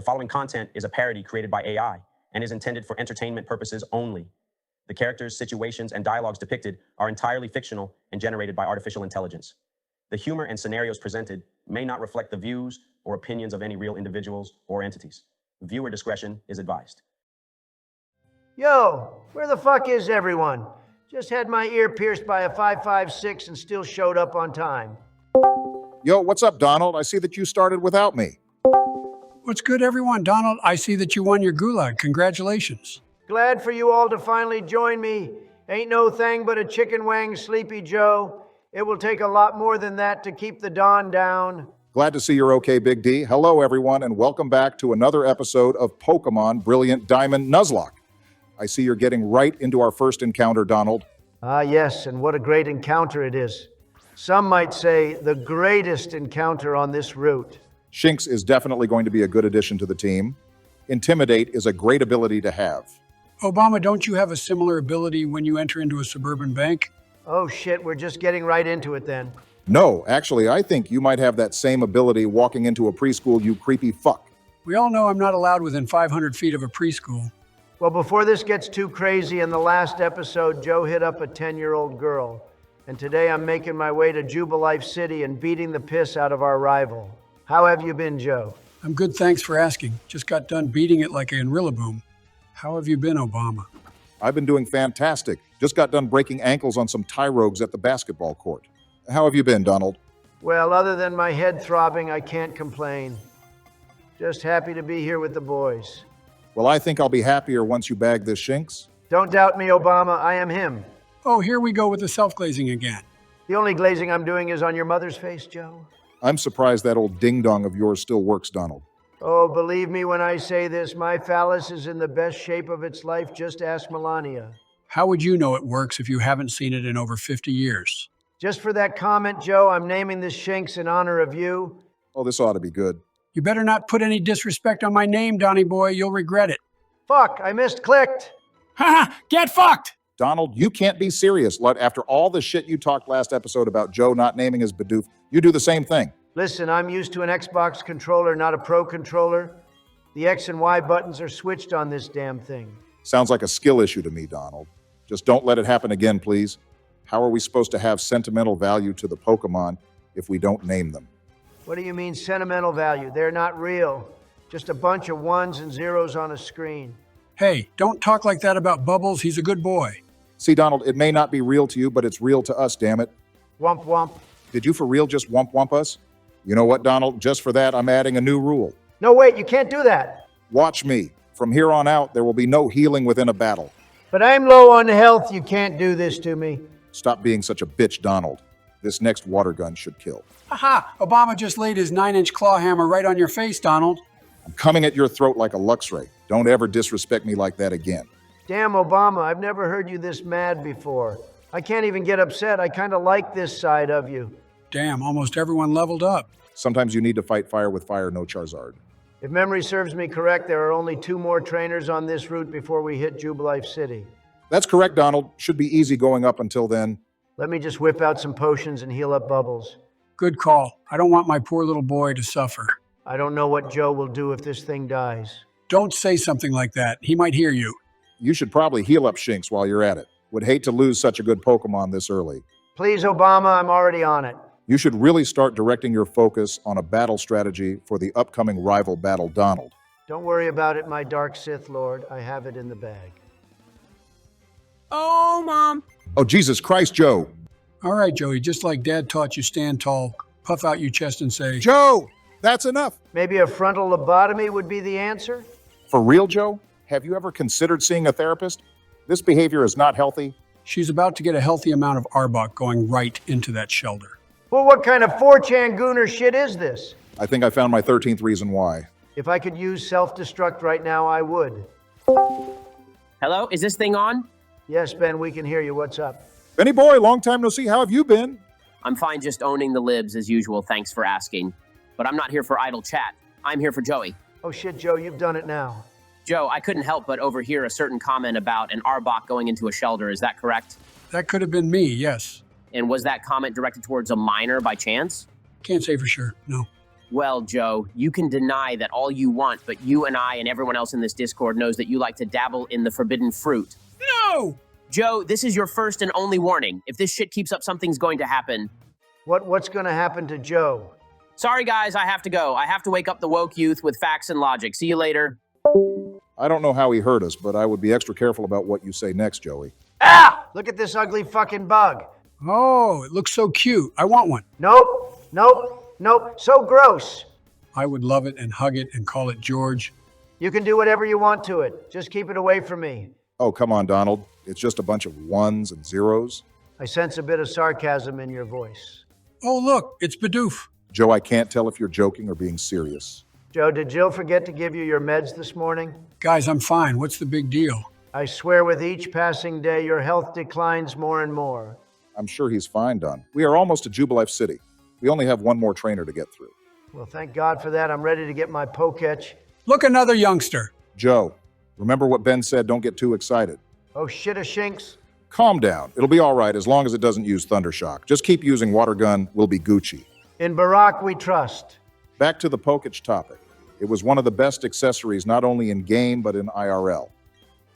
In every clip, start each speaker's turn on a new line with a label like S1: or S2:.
S1: The following content is a parody created by AI and is intended for entertainment purposes only. The characters, situations, and dialogues depicted are entirely fictional and generated by artificial intelligence. The humor and scenarios presented may not reflect the views or opinions of any real individuals or entities. Viewer discretion is advised.
S2: Yo, where the fuck is everyone? Just had my ear pierced by a 5.56 and still showed up on time.
S3: Yo, what's up, Donald? I see that you started without me.
S4: What's good, everyone? Donald, I see that you won your gulag. Congratulations.
S2: Glad for you all to finally join me. Ain't no thing but a chicken wang, Sleepy Joe. It will take a lot more than that to keep the dawn down.
S3: Glad to see you're okay, Big D. Hello, everyone, and welcome back to another episode of Pokémon Brilliant Diamond Nuzlocke. I see you're getting right into our first encounter, Donald.
S2: Ah, yes, and what a great encounter it is. Some might say the greatest encounter on this route.
S3: Shinx is definitely going to be a good addition to the team. Intimidate is a great ability to have.
S4: Obama, don't you have a similar ability when you enter into a suburban bank?
S2: Oh shit, we're just getting right into it then.
S3: No, actually, I think you might have that same ability walking into a preschool, you creepy fuck.
S4: We all know I'm not allowed within 500 feet of a preschool.
S2: Well, before this gets too crazy, in the last episode, Joe hit up a 10-year-old girl. And today I'm making my way to Jubilife City and beating the piss out of our rival. How have you been, Joe?
S4: I'm good, thanks for asking. Just got done beating it like a Rillaboom. How have you been, Obama?
S3: I've been doing fantastic. Just got done breaking ankles on some Tyrogues at the basketball court. How have you been, Donald?
S2: Well, other than my head throbbing, I can't complain. Just happy to be here with the boys.
S3: Well, I think I'll be happier once you bag this Shinx.
S2: Don't doubt me, Obama. I am him.
S4: Oh, here we go with the self-glazing again.
S2: The only glazing I'm doing is on your mother's face, Joe.
S3: I'm surprised that old ding-dong of yours still works, Donald.
S2: Oh, believe me when I say this, my phallus is in the best shape of its life. Just ask Melania.
S4: How would you know it works if you haven't seen it in over 50 years?
S2: Just for that comment, Joe, I'm naming this Shinx in honor of you.
S3: Oh, this ought to be good.
S4: You better not put any disrespect on my name, Donnie boy. You'll regret it.
S2: Fuck, I misclicked.
S4: Ha! Get fucked!
S3: Donald, you can't be serious. After all the shit you talked last episode about Joe not naming his Bidoof, you do the same thing.
S2: Listen, I'm used to an Xbox controller, not a Pro controller. The X and Y buttons are switched on this damn thing.
S3: Sounds like a skill issue to me, Donald. Just don't let it happen again, please. How are we supposed to have sentimental value to the Pokémon if we don't name them?
S2: What do you mean sentimental value? They're not real. Just a bunch of ones and zeros on a screen.
S4: Hey, don't talk like that about Bubbles. He's a good boy.
S3: See, Donald, it may not be real to you, but it's real to us, damn it.
S2: Womp womp.
S3: Did you for real just womp womp us? You know what, Donald? Just for that, I'm adding a new rule.
S2: No, wait, you can't do that.
S3: Watch me. From here on out, there will be no healing within a battle.
S2: But I'm low on health. You can't do this to me.
S3: Stop being such a bitch, Donald. This next water gun should kill.
S4: Aha! Obama just laid his 9-inch claw hammer right on your face, Donald.
S3: I'm coming at your throat like a Luxray. Don't ever disrespect me like that again.
S2: Damn, Obama, I've never heard you this mad before. I can't even get upset. I kind of like this side of you.
S4: Damn, almost everyone leveled up.
S3: Sometimes you need to fight fire with fire, no Charizard.
S2: If memory serves me correct, there are only 2 more trainers on this route before we hit Jubilife City.
S3: That's correct, Donald. Should be easy going up until then.
S2: Let me just whip out some potions and heal up Bubbles.
S4: Good call. I don't want my poor little boy to suffer.
S2: I don't know what Joe will do if this thing dies.
S4: Don't say something like that. He might hear you.
S3: You should probably heal up Shinx while you're at it. Would hate to lose such a good Pokemon this early.
S2: Please, Obama, I'm already on it.
S3: You should really start directing your focus on a battle strategy for the upcoming rival battle, Donald.
S2: Don't worry about it, my dark Sith Lord. I have it in the bag.
S5: Oh, Mom.
S3: Oh, Jesus Christ, Joe.
S4: All right, Joey, just like Dad taught you, stand tall, puff out your chest and say,
S3: Joe, that's enough.
S2: Maybe a frontal lobotomy would be the answer?
S3: For real, Joe? Have you ever considered seeing a therapist? This behavior is not healthy.
S4: She's about to get a healthy amount of Arbok going right into that shelter.
S2: Well, what kind of 4chan gooner shit is this?
S3: I think I found my 13th reason why.
S2: If I could use self-destruct right now, I would.
S5: Hello, is this thing on?
S2: Yes, Ben, we can hear you. What's up?
S3: Benny boy, long time no see. How have you been?
S5: I'm fine, just owning the libs as usual, thanks for asking. But I'm not here for idle chat. I'm here for Joey.
S2: Oh shit, Joe, you've done it now.
S5: Joe, I couldn't help but overhear a certain comment about an Arbok going into a shelter, is that correct?
S4: That could have been me, yes.
S5: And was that comment directed towards a minor by chance?
S4: Can't say for sure, no.
S5: Well, Joe, you can deny that all you want, but you and I and everyone else in this Discord knows that you like to dabble in the forbidden fruit.
S4: No!
S5: Joe, this is your first and only warning. If this shit keeps up, something's going to happen.
S2: What's going to happen to Joe?
S5: Sorry, guys, I have to go. I have to wake up the woke youth with facts and logic. See you later.
S3: I don't know how he hurt us, but I would be extra careful about what you say next, Joey.
S2: Ah! Look at this ugly fucking bug.
S4: Oh, it looks so cute. I want one.
S2: Nope, nope, nope. So gross.
S4: I would love it and hug it and call it George.
S2: You can do whatever you want to it. Just keep it away from me.
S3: Oh, come on, Donald. It's just a bunch of ones and zeros.
S2: I sense a bit of sarcasm in your voice.
S4: Oh, look, it's Bidoof.
S3: Joe, I can't tell if you're joking or being serious.
S2: Joe, did Jill forget to give you your meds this morning?
S4: Guys, I'm fine. What's the big deal?
S2: I swear with each passing day, your health declines more and more.
S3: I'm sure he's fine, Don. We are almost to Jubilife City. We only have one more trainer to get through.
S2: Well, thank God for that. I'm ready to get my Poketch.
S4: Look, another youngster.
S3: Joe, remember what Ben said, don't get too excited.
S2: Oh, shit a shinks.
S3: Calm down. It'll be all right as long as it doesn't use Thundershock. Just keep using Water Gun. We'll be Gucci.
S2: In Barack we trust.
S3: Back to the Poketch topic. It was one of the best accessories, not only in game, but in IRL.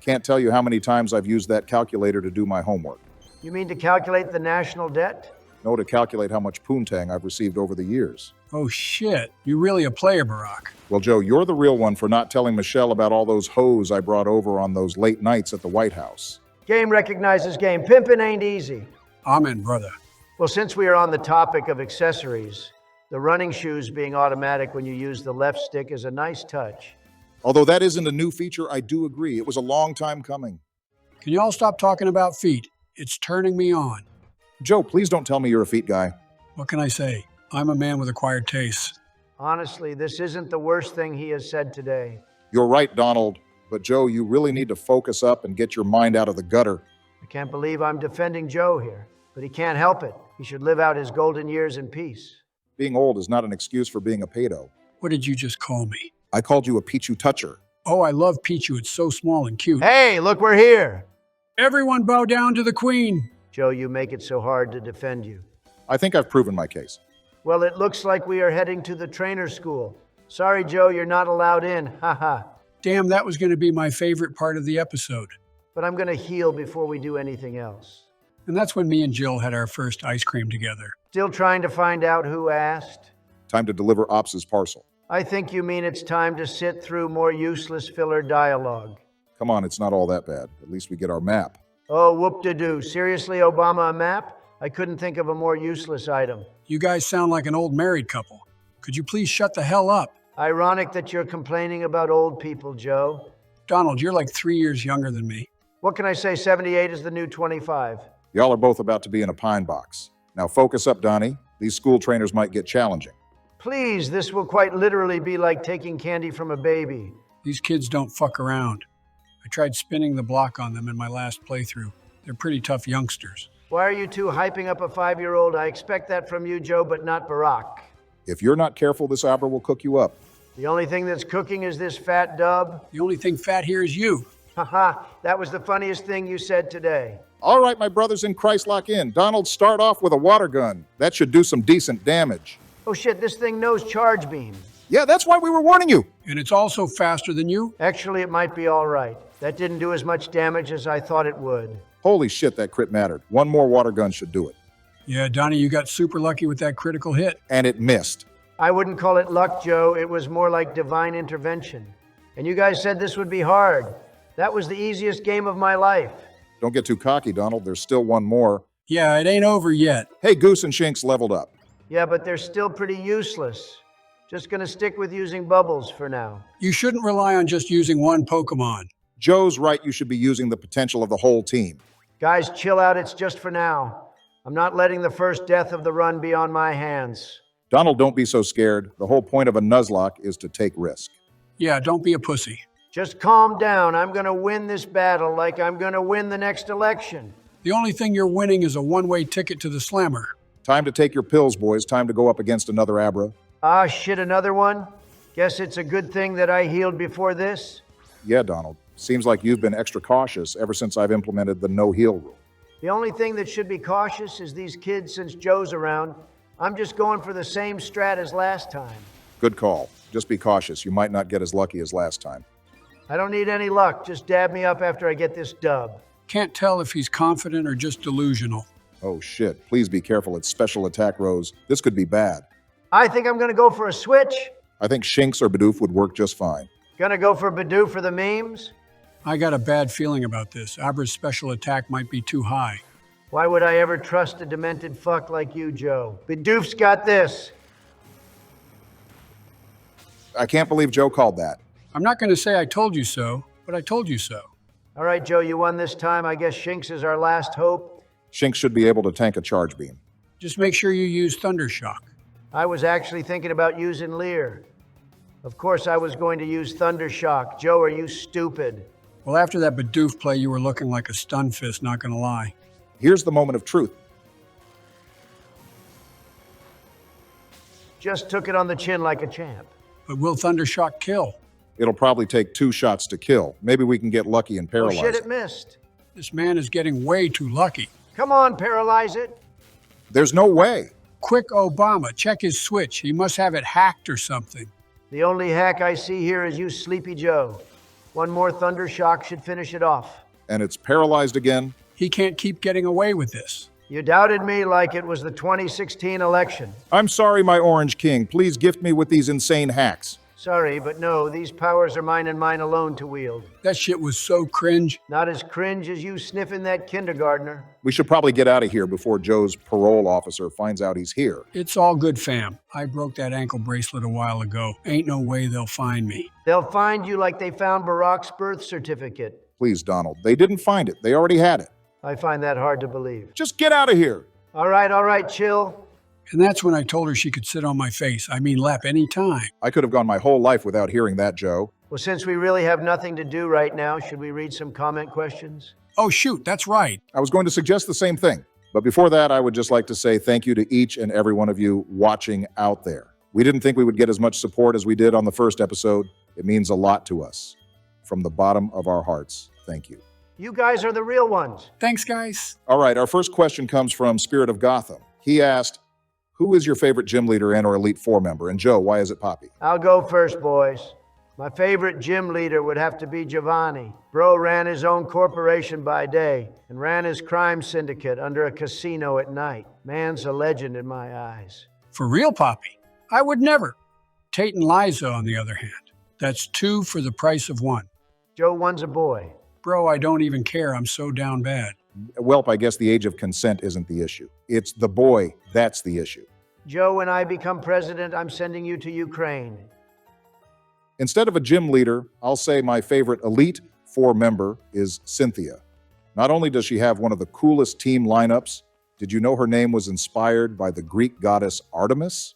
S3: Can't tell you how many times I've used that calculator to do my homework.
S2: You mean to calculate the national debt?
S3: No, to calculate how much poontang I've received over the years.
S4: Oh, shit. You're really a player, Barack.
S3: Well, Joe, you're the real one for not telling Michelle about all those hoes I brought over on those late nights at the White House.
S2: Game recognizes game. Pimpin' ain't easy.
S4: Amen, brother.
S2: Well, since we are on the topic of accessories, the running shoes being automatic when you use the left stick is a nice touch.
S3: Although that isn't a new feature, I do agree. It was a long time coming.
S4: Can you all stop talking about feet? It's turning me on.
S3: Joe, please don't tell me you're a feet guy.
S4: What can I say? I'm a man with acquired tastes.
S2: Honestly, this isn't the worst thing he has said today.
S3: You're right, Donald. But Joe, you really need to focus up and get your mind out of the gutter.
S2: I can't believe I'm defending Joe here, but he can't help it. He should live out his golden years in peace.
S3: Being old is not an excuse for being a pedo.
S4: What did you just call me?
S3: I called you a Pichu toucher.
S4: Oh, I love Pichu. It's so small and cute.
S2: Hey, look, we're here.
S4: Everyone bow down to the queen.
S2: Joe, you make it so hard to defend you.
S3: I think I've proven my case.
S2: Well, it looks like we are heading to the trainer school. Sorry, Joe, you're not allowed in. Haha.
S4: Damn, that was going to be my favorite part of the episode.
S2: But I'm going to heal before we do anything else.
S4: And that's when me and Jill had our first ice cream together.
S2: Still trying to find out who asked?
S3: Time to deliver Ops' parcel.
S2: I think you mean it's time to sit through more useless filler dialogue.
S3: Come on, it's not all that bad. At least we get our map.
S2: Oh, whoop-de-doo. Seriously, Obama, a map? I couldn't think of a more useless item.
S4: You guys sound like an old married couple. Could you please shut the hell up?
S2: Ironic that you're complaining about old people, Joe.
S4: Donald, you're like 3 years younger than me.
S2: What can I say? 78 is the new 25.
S3: Y'all are both about to be in a pine box. Now focus up, Donnie. These school trainers might get challenging.
S2: Please, this will quite literally be like taking candy from a baby.
S4: These kids don't fuck around. I tried spinning the block on them in my last playthrough. They're pretty tough youngsters.
S2: Why are you two hyping up a 5-year-old? I expect that from you, Joe, but not Barack.
S3: If you're not careful, this Abra will cook you up.
S2: The only thing that's cooking is this fat dub.
S4: The only thing fat here is you.
S2: Haha, that was the funniest thing you said today.
S3: All right, my brothers in Christ, lock in. Donald, start off with a water gun. That should do some decent damage.
S2: Oh shit, this thing knows charge beam.
S3: Yeah, that's why we were warning you.
S4: And it's also faster than you.
S2: Actually, it might be all right. That didn't do as much damage as I thought it would.
S3: Holy shit, that crit mattered. One more water gun should do it.
S4: Yeah, Donnie, you got super lucky with that critical hit.
S3: And it missed.
S2: I wouldn't call it luck, Joe. It was more like divine intervention. And you guys said this would be hard. That was the easiest game of my life.
S3: Don't get too cocky, Donald. There's still one more.
S4: Yeah, it ain't over yet.
S3: Hey, Goose and Shinks leveled up.
S2: Yeah, but they're still pretty useless. Just gonna stick with using bubbles for now.
S4: You shouldn't rely on just using one Pokemon.
S3: Joe's right, you should be using the potential of the whole team.
S2: Guys, chill out. It's just for now. I'm not letting the first death of the run be on my hands.
S3: Donald, don't be so scared. The whole point of a Nuzlocke is to take risk.
S4: Yeah, don't be a pussy.
S2: Just calm down. I'm gonna win this battle like I'm gonna win the next election.
S4: The only thing you're winning is a one-way ticket to the Slammer.
S3: Time to take your pills, boys. Time to go up against another Abra.
S2: Ah, shit, another one? Guess it's a good thing that I healed before this.
S3: Yeah, Donald. Seems like you've been extra cautious ever since I've implemented the no-heal rule.
S2: The only thing that should be cautious is these kids since Joe's around. I'm just going for the same strat as last time.
S3: Good call. Just be cautious. You might not get as lucky as last time.
S2: I don't need any luck. Just dab me up after I get this dub.
S4: Can't tell if he's confident or just delusional.
S3: Oh shit. Please be careful. It's special attack Rose. This could be bad.
S2: I think I'm gonna go for a switch.
S3: I think Shinx or Bidoof would work just fine.
S2: Gonna go for Badoo for the memes.
S4: I got a bad feeling about this. Abra's special attack might be too high.
S2: Why would I ever trust a demented fuck like you, Joe? Bidoof's got this.
S3: I can't believe Joe called that.
S4: I'm not going to say I told you so, but I told you so.
S2: All right, Joe, you won this time. I guess Shinx is our last hope.
S3: Shinx should be able to tank a charge beam.
S4: Just make sure you use Thundershock.
S2: I was actually thinking about using Lear. Of course, I was going to use Thundershock. Joe, are you stupid?
S4: Well, after that Bidoof play, you were looking like a stun fist, not going to lie.
S3: Here's the moment of truth.
S2: Just took it on the chin like a champ.
S4: But will Thundershock kill?
S3: It'll probably take 2 shots to kill. Maybe we can get lucky and
S2: Oh
S3: paralyze
S2: shit,
S3: it.
S2: it missed.
S4: This man is getting way too lucky.
S2: Come on, paralyze it.
S3: There's no way.
S4: Quick, Obama, check his switch. He must have it hacked or something.
S2: The only hack I see here is you, Sleepy Joe. One more Thundershock should finish it off.
S3: And it's paralyzed again.
S4: He can't keep getting away with this.
S2: You doubted me like it was the 2016 election.
S3: I'm sorry, my Orange King. Please gift me with these insane hacks.
S2: Sorry, but no, these powers are mine and mine alone to wield.
S4: That shit was so cringe.
S2: Not as cringe as you sniffing that kindergartner.
S3: We should probably get out of here before Joe's parole officer finds out he's here.
S4: It's all good, fam. I broke that ankle bracelet a while ago. Ain't no way they'll find me.
S2: They'll find you like they found Barack's birth certificate.
S3: Please, Donald. They didn't find it. They already had it.
S2: I find that hard to believe.
S3: Just get out of here.
S2: All right, chill.
S4: And that's when I told her she could sit on my face. I mean, lap any time.
S3: I could have gone my whole life without hearing that, Joe.
S2: Well, since we really have nothing to do right now, should we read some comment questions?
S4: Oh, shoot, that's right.
S3: I was going to suggest the same thing. But before that, I would just like to say thank you to each and every one of you watching out there. We didn't think we would get as much support as we did on the first episode. It means a lot to us. From the bottom of our hearts, thank you.
S2: You guys are the real ones.
S4: Thanks, guys.
S3: All right, our first question comes from Spirit of Gotham. He asked, who is your favorite gym leader and or Elite Four member? And Joe, why is it Poppy?
S2: I'll go first, boys. My favorite gym leader would have to be Giovanni. Bro ran his own corporation by day and ran his crime syndicate under a casino at night. Man's a legend in my eyes.
S4: For real, Poppy? I would never. Tate and Liza, on the other hand. That's 2 for the price of 1.
S2: Joe, one's a boy.
S4: Bro, I don't even care. I'm so down bad.
S3: Welp, I guess the age of consent isn't the issue. It's the boy that's the issue.
S2: Joe, when I become president, I'm sending you to Ukraine.
S3: Instead of a gym leader, I'll say my favorite Elite Four member is Cynthia. Not only does she have one of the coolest team lineups, did you know her name was inspired by the Greek goddess Artemis?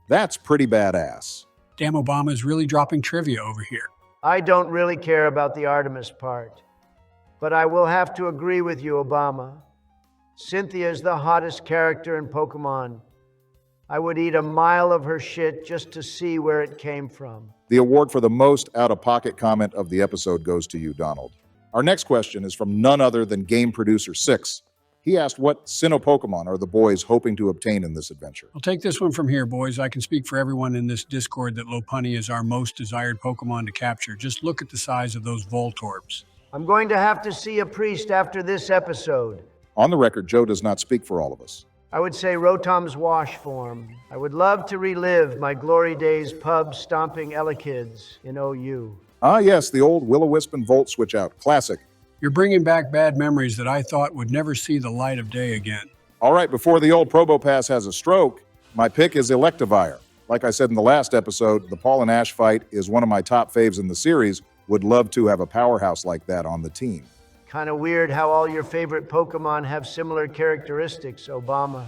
S3: That's pretty badass.
S4: Damn, Obama's really dropping trivia over here.
S2: I don't really care about the Artemis part, but I will have to agree with you, Obama. Cynthia is the hottest character in Pokémon. I would eat a mile of her shit just to see where it came from.
S3: The award for the most out-of-pocket comment of the episode goes to you, Donald. Our next question is from none other than Game Producer 6. He asked what Sinnoh-Pokemon are the boys hoping to obtain in this adventure?
S4: I'll take this one from here, boys. I can speak for everyone in this Discord that Lopunny is our most desired Pokemon to capture. Just look at the size of those Voltorbs.
S2: I'm going to have to see a priest after this episode.
S3: On the record, Joe does not speak for all of us.
S2: I would say Rotom's wash form. I would love to relive my glory days pub stomping Elekkids in OU.
S3: Ah, yes, the old Will-O-Wisp and Volt switch-out. Classic.
S4: You're bringing back bad memories that I thought would never see the light of day again.
S3: All right, before the old Probopass has a stroke, my pick is Electivire. Like I said in the last episode, the Paul and Ash fight is one of my top faves in the series. Would love to have a powerhouse like that on the team.
S2: Kind of weird how all your favorite Pokemon have similar characteristics, Obama.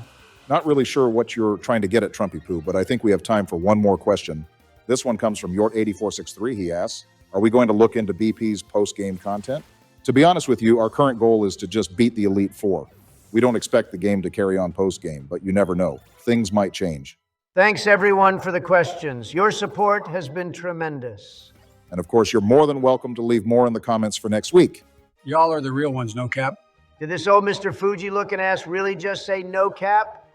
S3: Not really sure what you're trying to get at, Trumpy Poo, but I think we have time for one more question. This one comes from Yort8463. He asks, are we going to look into BP's post-game content? To be honest with you, our current goal is to just beat the Elite Four. We don't expect the game to carry on post-game, but you never know. Things might change.
S2: Thanks, everyone, for the questions. Your support has been tremendous.
S3: And of course, you're more than welcome to leave more in the comments for next week.
S4: Y'all are the real ones, no cap?
S2: Did this old Mr. Fuji-looking ass really just say no cap?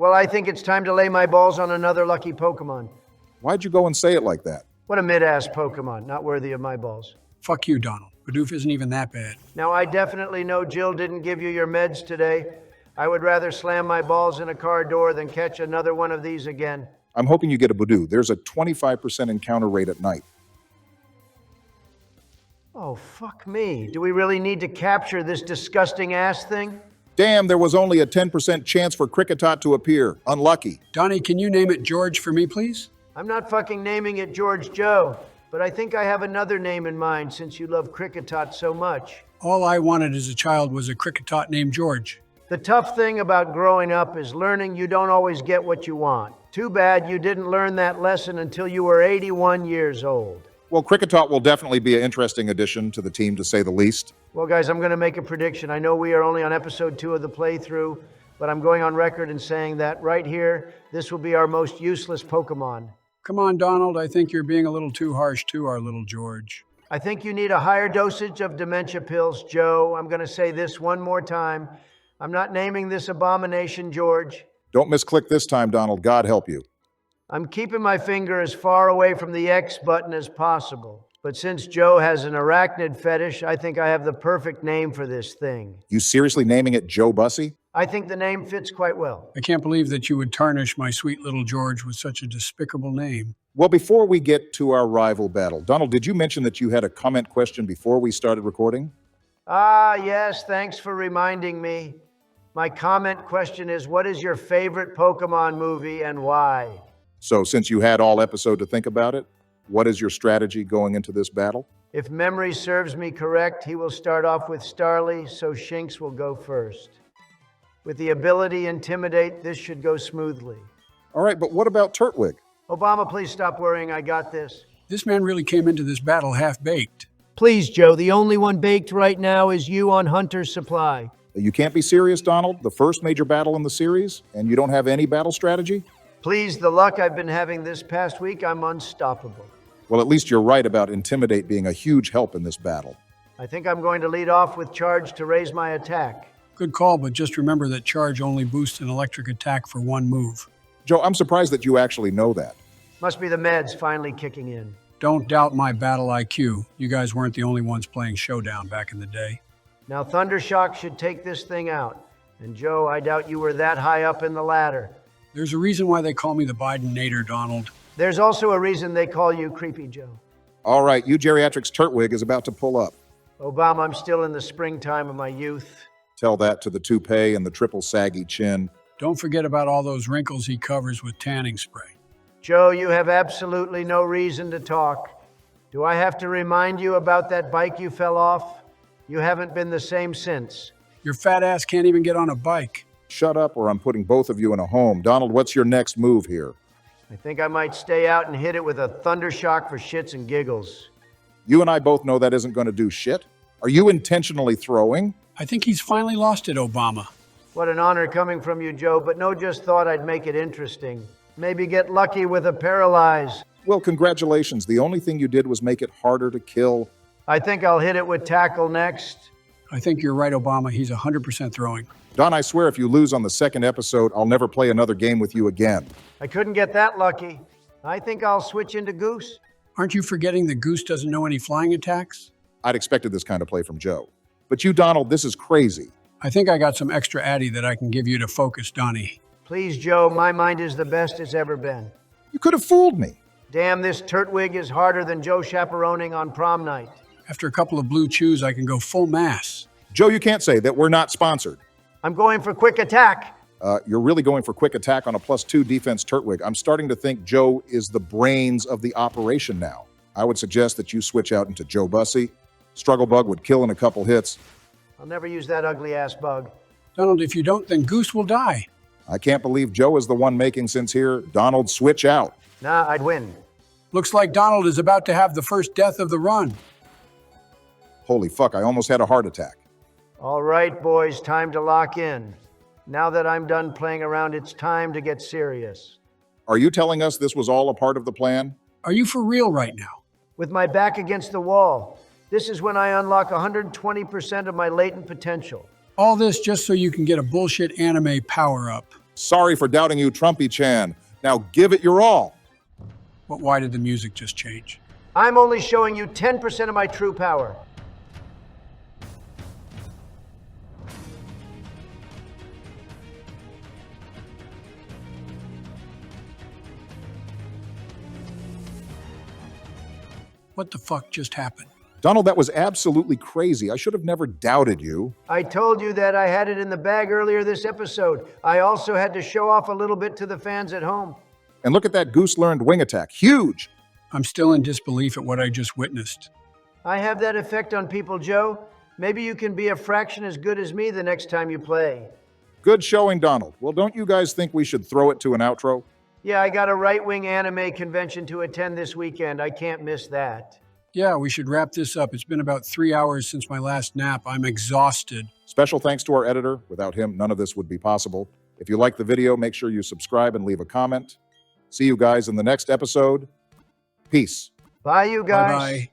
S2: Well, I think it's time to lay my balls on another lucky Pokémon.
S3: Why'd you go and say it like that?
S2: What a mid-ass Pokémon, not worthy of my balls.
S4: Fuck you, Donald. Bidoof isn't even that bad.
S2: Now, I definitely know Jill didn't give you your meds today. I would rather slam my balls in a car door than catch another one of these again.
S3: I'm hoping you get a Bidoof. There's a 25% encounter rate at night.
S2: Oh, fuck me. Do we really need to capture this disgusting ass thing?
S3: Damn, there was only a 10% chance for Kricketot to appear. Unlucky.
S4: Donnie, can you name it George for me, please?
S2: I'm not fucking naming it George Joe, but I think I have another name in mind since you love Kricketot so much.
S4: All I wanted as a child was a Kricketot named George.
S2: The tough thing about growing up is learning you don't always get what you want. Too bad you didn't learn that lesson until you were 81 years old.
S3: Well, Kricketot will definitely be an interesting addition to the team, to say the least.
S2: Well, guys, I'm going to make a prediction. I know we are only on episode 2 of the playthrough, but I'm going on record and saying that right here, this will be our most useless Pokemon.
S4: Come on, Donald. I think you're being a little too harsh to our little George.
S2: I think you need a higher dosage of dementia pills, Joe. I'm going to say this one more time. I'm not naming this abomination George.
S3: Don't misclick this time, Donald. God help you.
S2: I'm keeping my finger as far away from the X button as possible. But since Joe has an arachnid fetish, I think I have the perfect name for this thing.
S3: You seriously naming it Joe Bussy?
S2: I think the name fits quite well.
S4: I can't believe that you would tarnish my sweet little George with such a despicable name.
S3: Well, before we get to our rival battle, Donald, did you mention that you had a comment question before we started recording?
S2: Ah, yes, thanks for reminding me. My comment question is, what is your favorite Pokemon movie and why?
S3: So, since you had all episode to think about it, what is your strategy going into this battle?
S2: If memory serves me correct, he will start off with Starly, so Shinx will go first. With the ability Intimidate, this should go smoothly.
S3: All right, but what about Turtwig?
S2: Obama, please stop worrying. I got this.
S4: This man really came into this battle half-baked.
S2: Please, Joe, the only one baked right now is you on Hunter's Supply.
S3: You can't be serious, Donald. The first major battle in the series, and you don't have any battle strategy?
S2: Please, the luck I've been having this past week, I'm unstoppable.
S3: Well, at least you're right about Intimidate being a huge help in this battle.
S2: I think I'm going to lead off with Charge to raise my attack.
S4: Good call, but just remember that Charge only boosts an electric attack for one move.
S3: Joe, I'm surprised that you actually know that.
S2: Must be the meds finally kicking in.
S4: Don't doubt my battle IQ. You guys weren't the only ones playing Showdown back in the day.
S2: Now Thundershock should take this thing out. And Joe, I doubt you were that high up in the ladder.
S4: There's a reason why they call me the Biden-nator, Donald.
S2: There's also a reason they call you Creepy Joe.
S3: All right, you geriatrics Turtwig is about to pull up.
S2: Obama, I'm still in the springtime of my youth.
S3: Tell that to the toupee and the triple saggy chin.
S4: Don't forget about all those wrinkles he covers with tanning spray.
S2: Joe, you have absolutely no reason to talk. Do I have to remind you about that bike you fell off? You haven't been the same since.
S4: Your fat ass can't even get on a bike.
S3: Shut up or I'm putting both of you in a home. Donald, what's your next move here?
S2: I think I might stay out and hit it with a Thundershock for shits and giggles.
S3: You and I both know that isn't going to do shit. Are you intentionally throwing?
S4: I think he's finally lost it, Obama.
S2: What an honor coming from you, Joe, but no, just thought I'd make it interesting. Maybe get lucky with a paralyze.
S3: Well, congratulations. The only thing you did was make it harder to kill.
S2: I think I'll hit it with Tackle next.
S4: I think you're right, Obama. He's 100% throwing.
S3: Don, I swear if you lose on the second episode, I'll never play another game with you again.
S2: I couldn't get that lucky. I think I'll switch into Goose.
S4: Aren't you forgetting that Goose doesn't know any flying attacks?
S3: I'd expected this kind of play from Joe. But you, Donald, this is crazy.
S4: I think I got some extra addy that I can give you to focus Donnie.
S2: Please, Joe, my mind is the best it's ever been.
S3: You could have fooled me.
S2: Damn, this Turtwig is harder than Joe chaperoning on prom night.
S4: After a couple of blue chews, I can go full mass.
S3: Joe, you can't say that we're not sponsored.
S2: I'm going for quick attack.
S3: You're really going for quick attack on a +2 defense Turtwig. I'm starting to think Joe is the brains of the operation now. I would suggest that you switch out into Joe Bussy. Struggle Bug would kill in a couple hits.
S2: I'll never use that ugly-ass bug.
S4: Donald, if you don't, then Goose will die.
S3: I can't believe Joe is the one making sense here. Donald, switch out.
S2: Nah, I'd win.
S4: Looks like Donald is about to have the first death of the run.
S3: Holy fuck, I almost had a heart attack.
S2: All right, boys, time to lock in. Now that I'm done playing around, it's time to get serious.
S3: Are you telling us this was all a part of the plan?
S4: Are you for real right now?
S2: With my back against the wall, this is when I unlock 120% of my latent potential.
S4: All this just so you can get a bullshit anime power-up.
S3: Sorry for doubting you, Trumpy-chan. Now give it your all.
S4: But why did the music just change?
S2: I'm only showing you 10% of my true power.
S4: What the fuck just happened?
S3: Donald, that was absolutely crazy. I should have never doubted you.
S2: I told you that I had it in the bag earlier this episode. I also had to show off a little bit to the fans at home.
S3: And look at that goose-learned wing attack. Huge!
S4: I'm still in disbelief at what I just witnessed.
S2: I have that effect on people, Joe. Maybe you can be a fraction as good as me the next time you play.
S3: Good showing, Donald. Well, don't you guys think we should throw it to an outro?
S2: Yeah, I got a right-wing anime convention to attend this weekend. I can't miss that.
S4: Yeah, we should wrap this up. It's been about 3 hours since my last nap. I'm exhausted.
S3: Special thanks to our editor. Without him, none of this would be possible. If you like the video, make sure you subscribe and leave a comment. See you guys in the next episode. Peace.
S2: Bye, you guys.
S4: Bye-bye.